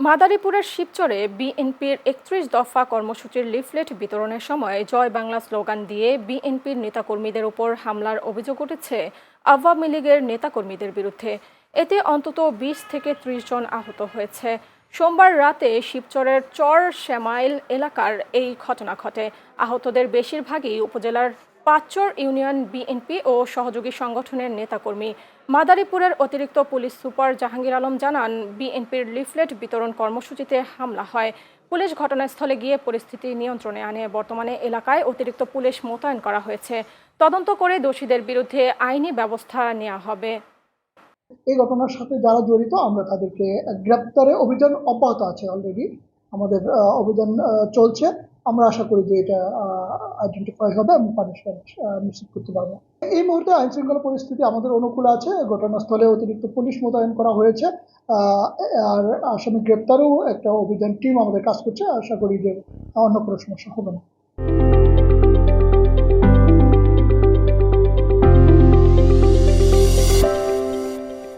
মাদারীপুরের শিবচরে বিএনপির ৩১ দফা কর্মসূচির লিফলেট বিতরণের সময় জয় বাংলা স্লোগান দিয়ে বিএনপির নেতাকর্মীদের উপর হামলার অভিযোগ উঠেছে আওয়ামী লীগের নেতাকর্মীদের বিরুদ্ধে। এতে অন্তত ২০ থেকে ৩০ জন আহত হয়েছে। সোমবার রাতে শিবচরের চর শ্যামাইল এলাকার এই ঘটনা ঘটে। আহতদের বেশিরভাগই উপজেলার পাঁচচর ইউনিয়ন বিএনপি ও সহযোগী সংগঠনের নেতাকর্মী। মাদারীপুরের অতিরিক্ত পুলিশ সুপার জাহাঙ্গীর আলম জানান, বিএনপির লিফলেট বিতরণ কর্মসূচিতে হামলা হয়। পুলিশ ঘটনাস্থলে গিয়ে পরিস্থিতি নিয়ন্ত্রণে আনে। বর্তমানে এলাকায় অতিরিক্ত পুলিশ মোতায়েন করা হয়েছে। তদন্ত করে দোষীদের বিরুদ্ধে আইনি ব্যবস্থা নেওয়া হবে। এই ঘটনার সাথে যারা জড়িত আমরা তাদেরকে গ্রেপ্তারে অভিযান অব্যাহত আছে। অলরেডি আমাদের অভিযান চলছে। আমরা আশা করি যে এটা আইডেন্টিফাই হবে এবং পানিশমেন্ট নিশ্চিত করতে পারবো। এই মুহূর্তে আইন শৃঙ্খলা পরিস্থিতি আমাদের অনুকূলে আছে। ঘটনাস্থলে অতিরিক্ত পুলিশ মোতায়েন করা হয়েছে। আর আসামি গ্রেপ্তারেও একটা অভিযান টিম আমাদের কাজ করছে। আশা করি যে অন্য কোনো সমস্যা হবে না।